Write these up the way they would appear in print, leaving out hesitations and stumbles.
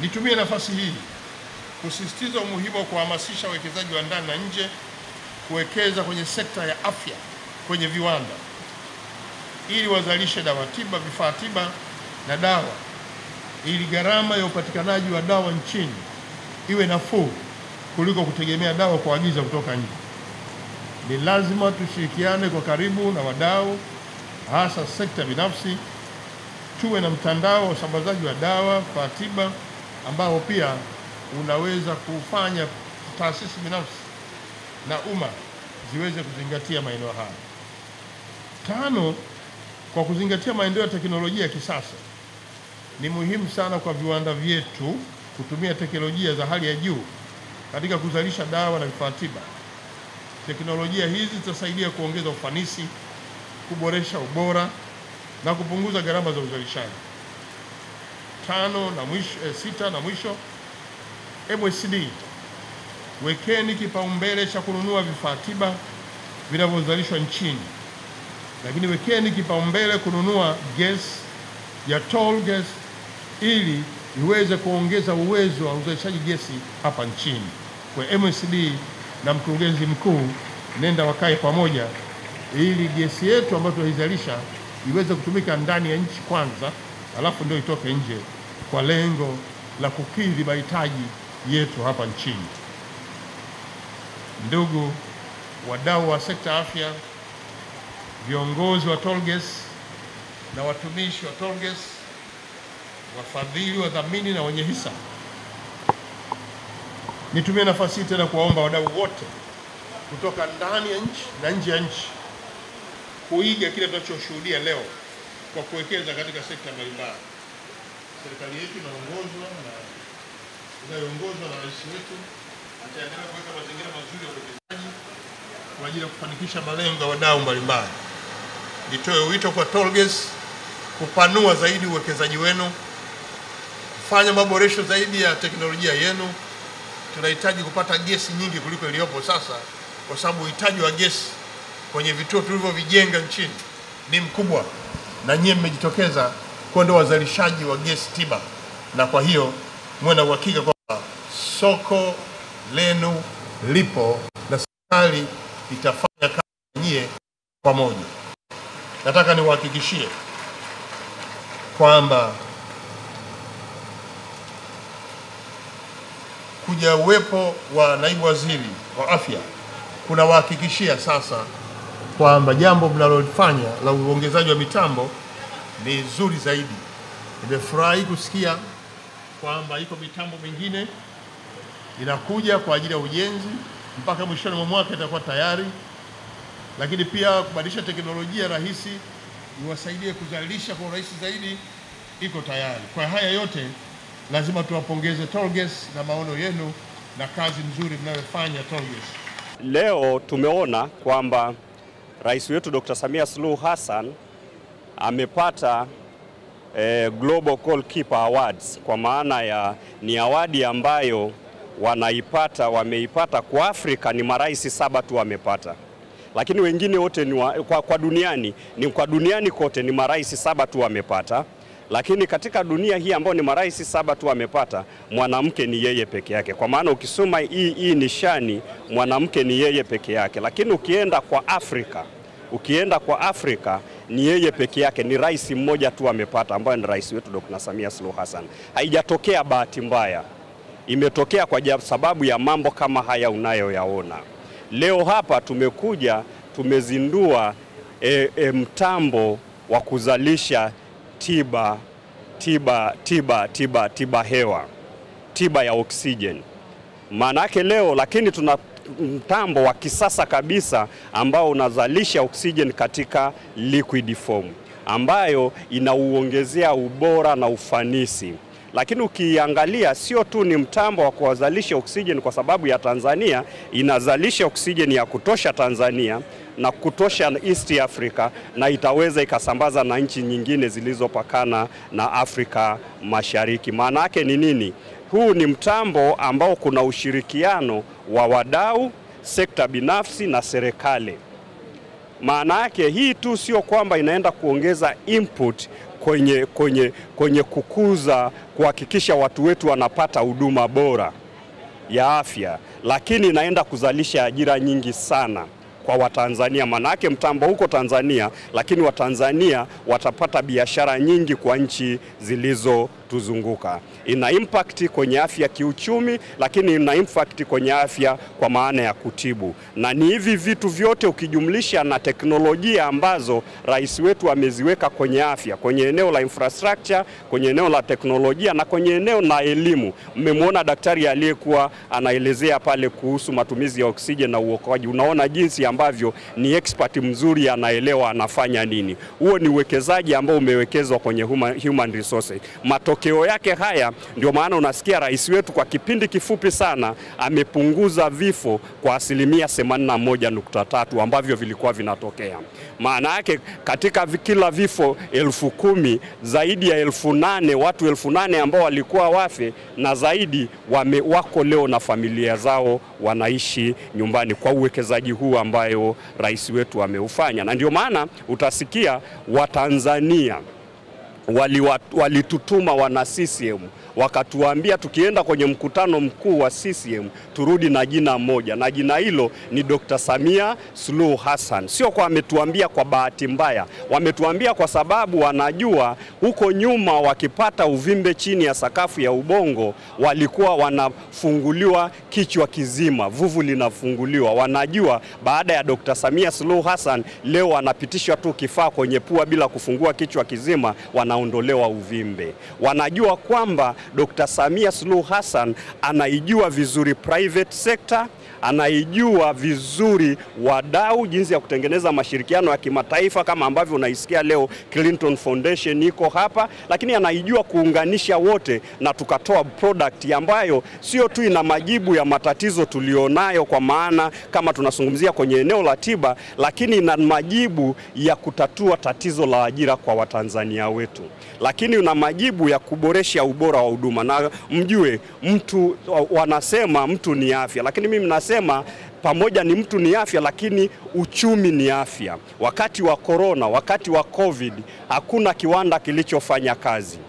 Nitumie nafasi hii kusisitiza umuhimu wa kuhamasisha wawekezaji wa ndani na nje kuwekeza kwenye sekta ya afya, kwenye viwanda, ili wazalishe dawa tiba, vifaa tiba na dawa, ili gharama ya upatikanaji wa dawa nchini iwe nafuu kuliko kutegemea dawa kuagiza kutoka nje. Ni lazima tushirikiane kwa karibu na wadau, hasa sekta binafsi, tuwe na mtandao wa usambazaji wa dawa, vifaa tiba ambao pia unaweza kufanya taasisi binafsi na umma ziweze kuzingatia maeneo haya. 5, kwa kuzingatia maendeleo ya teknolojia ya kisasa, ni muhimu sana kwa viwanda vyetu kutumia teknolojia za hali ya juu katika kuzalisha dawa na vifaa tiba. Teknolojia hizi zitasaidia kuongeza ufanisi, kuboresha ubora na kupunguza gharama za uzalishaji. 6 na mwisho, MSD, wekeni kipaumbele cha kununua vifaa tiba vinavyozalishwa nchini, lakini wekeni kipaumbele kununua gesi ya toll gas ili iweze kuongeza uwezo wa uzalishaji gesi hapa nchini. Kwa MSD na mkurugenzi mkuu, nenda wakae pamoja ili gesi yetu ambayo tunaizalisha iweze kutumika ndani ya nchi kwanza, alafu ndio itoke nje kwa lengo la kukidhi mahitaji yetu hapa nchini. Ndugu wadau wa sekta afya, viongozi wa Tollgas na watumishi wa Tollgas, wafadhili, wadhamini na wenye hisa, nitumie nafasi hii tena kuwaomba wadau wote kutoka ndani ya nchi na nje ya nchi kuiga kile tunachoshuhudia leo kwa kuwekeza katika sekta mbalimbali. Serikali yetu inaongozwa na rais wetu itaendelea kuweka mazingira mazuri ya uwekezaji kwa ajili ya kufanikisha malengo ya wadau mbalimbali. Nitoe wito kwa Tollgas kupanua zaidi uwekezaji wenu, kufanya maboresho zaidi ya teknolojia yenu. Tunahitaji kupata gesi nyingi kuliko iliyopo sasa, kwa sababu uhitaji wa gesi kwenye vituo tulivyovijenga nchini ni mkubwa, na nyinyi mmejitokeza kwa ndio wazalishaji wa gesi tiba, na kwa hiyo mwe na uhakika kwamba soko lenu lipo na serikali itafanya kazi nyie pamoja. Nataka niwahakikishie kwamba kuja uwepo wa naibu waziri wa afya kuna wahakikishia sasa kwamba jambo mnalofanya la uongezaji wa mitambo ni zuri zaidi. Nimefurahi kusikia kwamba iko mitambo mingine inakuja kwa ajili ya ujenzi, mpaka mwishoni mwa mwaka itakuwa tayari, lakini pia kubadilisha teknolojia rahisi iwasaidie kuzalisha kwa urahisi zaidi iko tayari. Kwa haya yote lazima tuwapongeze Tollgas na maono yenu na kazi nzuri mnayofanya Tollgas. Leo tumeona kwamba Rais wetu Dr. Samia Suluhu Hassan amepata Global Goalkeeper Awards, kwa maana ya ni awadi ambayo wameipata kwa Afrika ni marais 7 tu wamepata. Lakini wengine wote ni kwa duniani kote ni marais 7 tu wamepata. Lakini katika dunia hii ambao ni marais 7 tu wamepata, mwanamke ni yeye peke yake. Kwa maana ukisoma hii nishani, mwanamke ni yeye peke yake. Lakini ukienda kwa Afrika ni yeye peke yake, ni rais mmoja tu amepata, ambaye ni rais wetu Dr. Samia Suluhu Hassan. Haijatokea bahati mbaya, imetokea kwa sababu ya mambo kama haya unayoyaona. Leo hapa tumezindua mtambo wa kuzalisha hewa, tiba ya oxygen. Maana yake leo, lakini tuna mtambo wa kisasa kabisa ambao unazalisha oxygen katika liquid form, ambayo inauongezea ubora na ufanisi. Lakini ukiangalia sio tu ni mtambo wa kuzalisha oxygen kwa sababu ya Tanzania, inazalisha oxygen ya kutosha Tanzania na kutosha East Africa, na itaweza ikasambaza na nchi nyingine zilizopakana na Afrika Mashariki. Maana yake ni nini? Huu ni mtambo ambao kuna ushirikiano wa wadau, sekta binafsi na serikali. Maana yake hii tu sio kwamba inaenda kuongeza input kwenye kukuza, kuhakikisha watu wetu wanapata huduma bora ya afya, lakini inaenda kuzalisha ajira nyingi sana kwa Watanzania. Manake mtambo huko Tanzania, lakini Watanzania watapata biashara nyingi kwa nchi zilizotuzunguka. Ina impact kwenye afya kiuchumi, lakini ina impact kwenye afya kwa maana ya kutibu. Na ni hivi vitu vyote ukijumlisha na teknolojia ambazo rais wetu ameziweka kwenye afya, kwenye eneo la infrastructure, kwenye eneo la teknolojia na kwenye eneo la elimu. Mmemwona daktari aliyekuwa anaelezea pale kuhusu matumizi ya oksijeni na uokoaji. Unaona jinsi ambavyo ni expert mzuri, anaelewa anafanya nini. Huo ni uwekezaji ambao umewekezwa kwenye human resources. Matokeo yake haya ndio maana unasikia rais wetu kwa kipindi kifupi sana amepunguza vifo kwa 81.3 ambavyo vilikuwa vinatokea. Maana yake katika kila vifo 10,000 zaidi ya 8,000 watu 8,000 ambao walikuwa wafe na zaidi wako leo na familia zao wanaishi nyumbani kwa uwekezaji huu ambayo rais wetu ameufanya. Na ndio maana utasikia Watanzania walitutuma wana CCM wakatuambia tukienda kwenye mkutano mkuu wa CCM turudi na jina moja, na jina hilo ni Dr. Samia Suluhu Hassan. Sio kwa ametuambia kwa bahati mbaya, wametuambia kwa sababu wanajua huko nyuma wakipata uvimbe chini ya sakafu ya ubongo walikuwa wanafunguliwa kichwa kizima, vuvu linafunguliwa. Wanajua baada ya Dr. Samia Suluhu Hassan leo wanapitishwa tu kifaa kwenye pua bila kufungua kichwa kizima, wanaondolewa uvimbe. Wanajua kwamba Dr. Samia Suluhu Hassan anaijua vizuri private sector, anaijua vizuri wadau, jinsi ya kutengeneza mashirikiano ya kimataifa kama ambavyo unaisikia leo Clinton Foundation iko hapa, lakini anaijua kuunganisha wote na tukatoa product ambayo sio tu ina majibu ya matatizo tulionayo kwa maana kama tunazungumzia kwenye eneo la tiba, lakini ina majibu ya kutatua tatizo la ajira kwa Watanzania wetu. Lakini una majibu ya kuboresha ubora wa huduma. Na mjue mtu, wanasema mtu ni afya, lakini mimi nasema pamoja ni mtu ni afya, lakini uchumi ni afya. Wakati wa corona, wakati wa COVID, hakuna kiwanda kilichofanya kazi.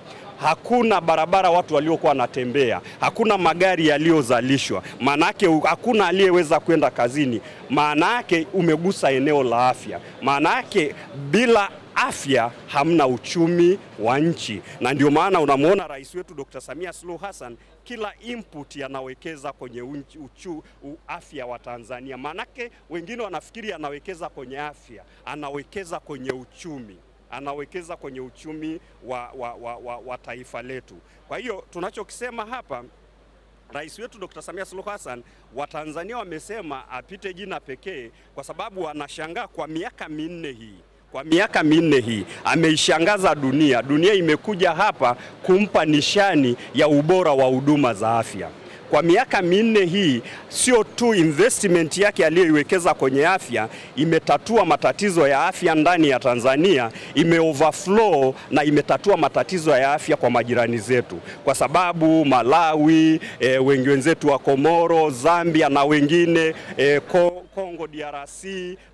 Hakuna barabara watu waliokuwa wanatembea, hakuna magari yaliyozalishwa. Manake hakuna aliyeweza kwenda kazini. Manake umegusa eneo la afya. Manake bila afya hamna uchumi wa nchi. Na ndio maana unamuona rais wetu Dr. Samia Suluhu Hassan kila input anawekeza kwenye afya wa Tanzania. Manake wengine wanafikiri anawekeza kwenye afya, anawekeza kwenye uchumi. Anawekeza kwenye uchumi wa taifa letu. Kwa hiyo tunachokisema hapa, rais wetu Dr. Samia Suluhu Hassan, Watanzania wamesema apite jina pekee kwa sababu wanashangaa kwa miaka minne hii ameishangaza dunia. Dunia imekuja hapa kumpa nishani ya ubora wa huduma za afya. Kwa miaka minne hii sio tu investment yake aliyoiwekeza kwenye afya imetatua matatizo ya afya ndani ya Tanzania, imeoverflow na imetatua matatizo ya afya kwa majirani zetu. Kwa sababu Malawi, wengi wenzetu wa Komoro, Zambia na wengine, Kongo DRC,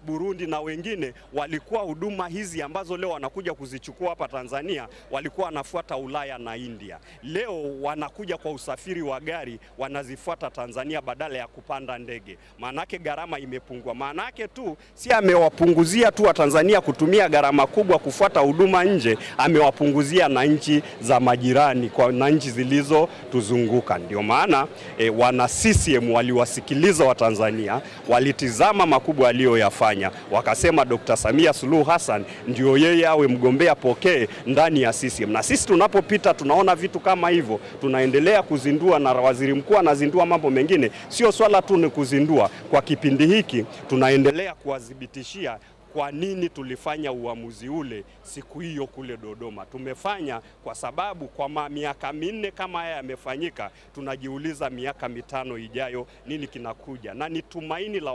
Burundi na wengine walikuwa huduma hizi ambazo leo wanakuja kuzichukua hapa Tanzania walikuwa wanafuata Ulaya na India. Leo wanakuja kwa usafiri wa gari, wanazifuata Tanzania badala ya kupanda ndege. Maanake gharama imepungua. Maanake tu si amewapunguzia tu wa Tanzania kutumia gharama kubwa kufuata huduma nje, amewapunguzia na nchi za majirani na nchi zilizo tuzunguka. Ndio maana wana CCM waliwasikiliza wa Tanzania, walitizama makubwa aliyoyafanya, wakasema Dr. Samia Suluhu Hassan ndio yeye awe mgombea pokee ndani ya CCM. Na sisi tunapopita tunaona vitu kama hivyo, tunaendelea kuzindua na waziri mkuu anazindua mambo mengine. Sio swala tu ni kuzindua, kwa kipindi hiki tunaendelea kuwadhibitishia kwa nini tulifanya uamuzi ule siku hiyo kule Dodoma. Tumefanya kwa sababu kwa miaka minne kama haya yamefanyika, tunajiuliza miaka 5 ijayo nini kinakuja. Na ni tumaini la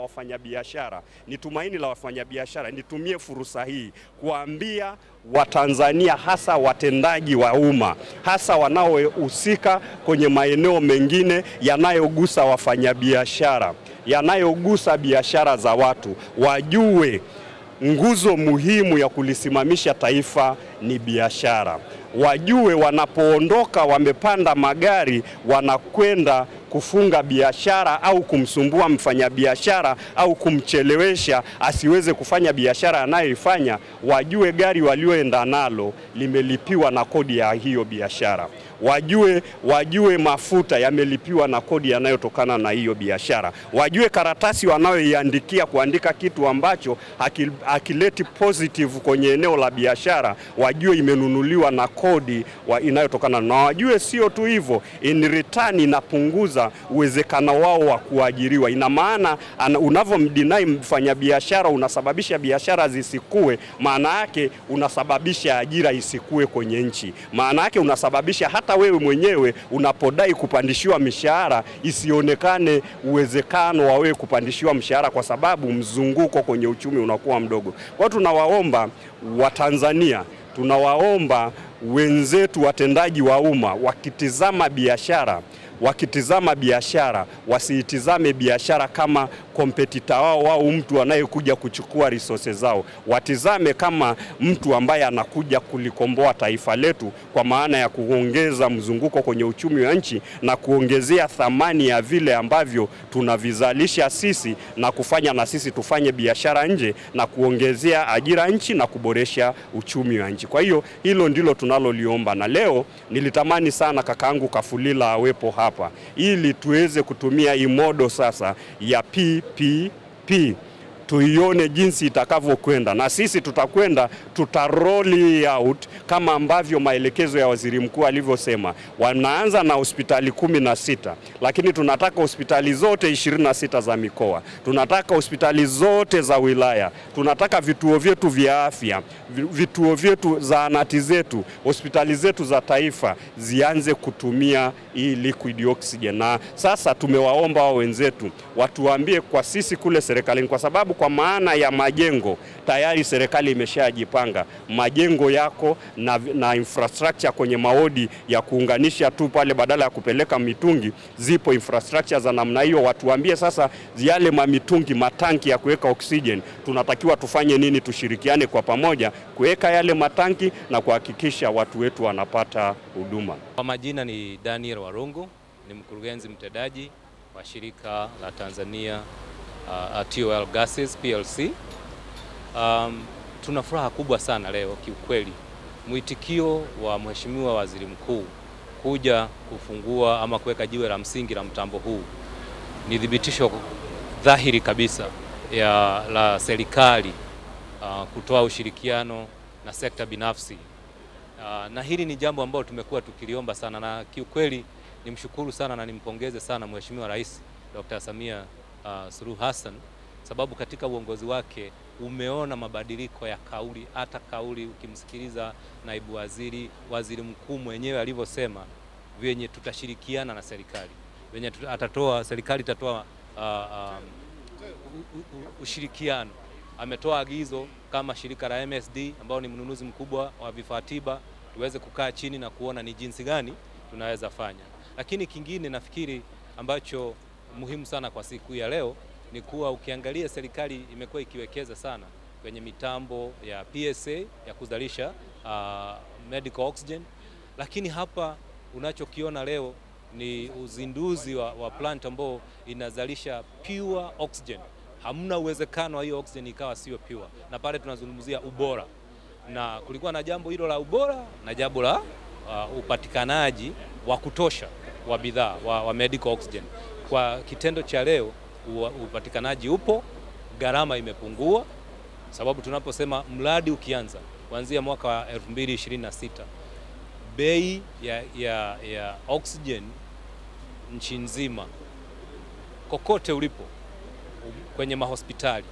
wafanyabiashara, nitumie fursa hii kuambia Watanzania, hasa watendaji wa umma, hasa wanaohusika kwenye maeneo mengine yanayogusa wafanyabiashara, yanayogusa biashara za watu, wajue nguzo muhimu ya kulisimamisha taifa ni biashara. Wajue wanapoondoka wamepanda magari wanakwenda kufunga biashara au kumsumbua mfanyabiashara au kumchelewesha asiweze kufanya biashara anayoifanya, wajue gari walioenda nalo limelipiwa na kodi ya hiyo biashara. Wajue mafuta yamelipiwa na kodi yanayotokana na hiyo biashara. Wajue karatasi wanayoiandikia kuandika kitu ambacho hakileti positive kwenye eneo la biashara, wajue imenunuliwa na kodi inayotokana na. Wajue sio tu hivyo, in return inapunguza uwezekano wao wa kuajiriwa. Ina maana unavomdinai mfanyabiashara unasababisha biashara zisikue, maana yake unasababisha ajira isikue kwenye nchi. Maana yake unasababisha hata wewe mwenyewe unapodai kupandishiwa mishahara isionekane uwezekano wa wewe kupandishiwa mshahara, kwa sababu mzunguko kwenye uchumi unakuwa mdogo. Kwa tunawaomba Watanzania, tunawaomba wenzetu watendaji wa umma, wakitizama biashara wasiitizame biashara kama kompetita wao au mtu anayekuja kuchukua resources zao. Watizame kama mtu ambaye anakuja kulikomboa taifa letu, kwa maana ya kuongeza mzunguko kwenye uchumi wa nchi na kuongezea thamani ya vile ambavyo tunavizalisha sisi na kufanya na sisi tufanye biashara nje na kuongezea ajira nchi na kuboresha uchumi wa nchi. Kwa hiyo hilo ndilo tunaloliomba, na leo nilitamani sana kakaangu Kafulila awepo hapa ili tuweze kutumia imodo sasa ya PPP, tuione jinsi itakavyokwenda, na sisi tutaroli out kama ambavyo maelekezo ya waziri mkuu alivyosema. Wanaanza na hospitali 16, lakini tunataka hospitali zote 26 za mikoa, tunataka hospitali zote za wilaya, tunataka vituo vyetu vya afya, vituo vyetu, zahanati zetu, hospitali zetu za taifa zianze kutumia hii liquid oxygen. Na sasa tumewaomba wao wenzetu watuambie kwa sisi kule serikalini, kwa sababu kwa maana ya majengo tayari serikali imeshajipanga. Majengo yako na infrastructure kwenye maodi ya kuunganisha tu pale badala ya kupeleka mitungi, zipo infrastructure za namna hiyo. Watuambie sasa yale mamitungi, matanki ya kuweka oxygen, tunatakiwa tufanye nini? Tushirikiane kwa pamoja kuweka yale matanki na kuhakikisha watu wetu wanapata huduma. Kwa majina ni Daniel Warungu, ni mkurugenzi mtendaji wa shirika la Tanzania TOL Gases PLC. Tuna furaha kubwa sana leo kiukweli. Mwitikio wa Mheshimiwa Waziri Mkuu kuja kufungua ama kuweka jiwe la msingi la mtambo huu ni dhibitisho dhahiri kabisa la serikali kutoa ushirikiano na sekta binafsi. Na hili ni jambo ambalo tumekuwa tukiliomba sana, na kiukweli nimshukuru sana na nimpongeze sana Mheshimiwa Rais Dr. Samia Suluhu Hassan, sababu katika uongozi wake umeona mabadiliko ya kauli. Hata kauli ukimsikiliza naibu waziri mkuu mwenyewe alivyosema venye tutashirikiana na serikali, venye serikali itatoa ushirikiano. Ametoa agizo kama shirika la MSD ambao ni mnunuzi mkubwa wa vifaa tiba tuweze kukaa chini na kuona ni jinsi gani tunaweza fanya. Lakini kingine nafikiri ambacho muhimu sana kwa siku ya leo ni kuwa ukiangalia serikali imekuwa ikiwekeza sana kwenye mitambo ya PSA ya kuzalisha medical oxygen, lakini hapa unachokiona leo ni uzinduzi wa plant ambao inazalisha pure oxygen. Hamna uwezekano wa hiyo oxygen ikawa sio pure, na pale tunazungumzia ubora, na kulikuwa na jambo hilo la ubora na jambo la upatikanaji wa kutosha wa bidhaa wa medical oxygen. Kwa kitendo cha leo upatikanaji upo, gharama imepungua, sababu tunaposema mradi ukianza kuanzia mwaka wa 2026 bei ya oxygen nchi nzima kokote ulipo kwenye mahospitali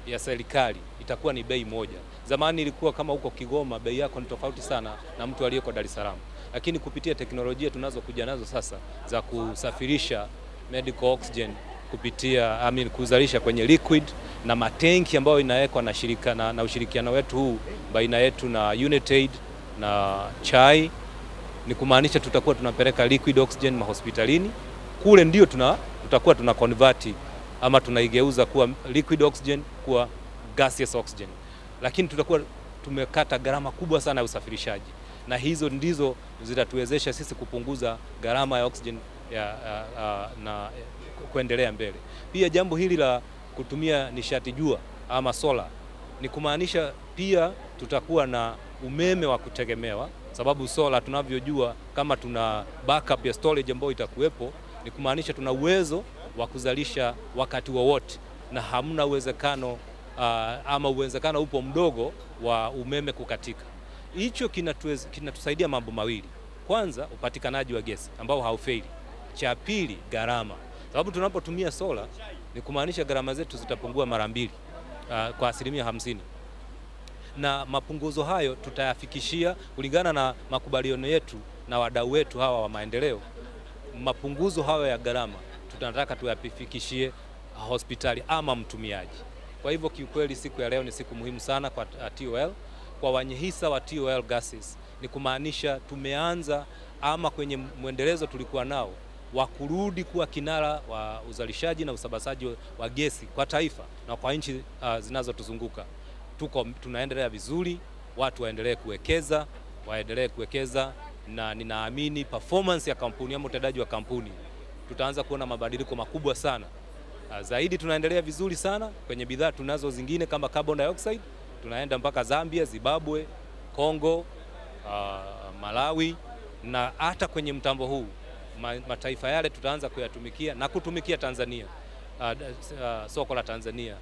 ya serikali itakuwa ni bei moja. Zamani ilikuwa kama huko Kigoma bei yako ni tofauti sana na mtu aliyeko Dar es Salaam, lakini kupitia teknolojia tunazokuja nazo sasa za kusafirisha medical oxygen kupitia kuzalisha kwenye liquid na matenki ambayo inawekwa na shirika na ushirikiano wetu huu baina yetu na United na Chai, ni kumaanisha tutakuwa tunapeleka liquid oxygen mahospitalini kule, ndio tutakuwa tuna convert ama tunaigeuza kuwa liquid oxygen kuwa gaseous oxygen, lakini tutakuwa tumekata gharama kubwa sana ya usafirishaji, na hizo ndizo zitatuwezesha sisi kupunguza gharama ya oxygen na kuendelea mbele. Pia jambo hili la kutumia nishati jua ama sola ni kumaanisha pia tutakuwa na umeme wa kutegemewa, sababu sola tunavyojua kama tuna backup ya storage ambayo itakuwepo, ni kumaanisha tuna uwezo wa kuzalisha wakati wowote na hamna uwezekano ama uwezekano upo mdogo wa umeme kukatika. Hicho kinatusaidia mambo mawili. Kwanza, upatikanaji wa gesi ambao haufeli. Cha pili, gharama. Sababu tunapotumia sola ni kumaanisha gharama zetu zitapungua mara 2 kwa 50%. Na mapunguzo hayo tutayafikishia kulingana na makubaliano yetu na wadau wetu hawa wa maendeleo. Mapunguzo hayo ya gharama tunataka tuyafikishie hospitali ama mtumiaji. Kwa hivyo kiukweli siku ya leo ni siku muhimu sana kwa TOL, kwa wanyehisa wa TOL gases. Ni kumaanisha tumeanza ama kwenye mwendelezo tulikuwa nao wa kurudi kuwa kinara wa uzalishaji na usambazaji wa gesi kwa taifa na kwa nchi zinazotuzunguka. Tunaendelea vizuri, watu waendelee kuwekeza, na ninaamini performance ya kampuni ama utendaji wa kampuni tutaanza kuona mabadiliko makubwa sana. Zaidi tunaendelea vizuri sana kwenye bidhaa tunazo zingine kama carbon dioxide, tunaenda mpaka Zambia, Zimbabwe, Kongo, Malawi, na hata kwenye mtambo huu mataifa yale tutaanza kuyatumikia na kutumikia Tanzania, soko la Tanzania.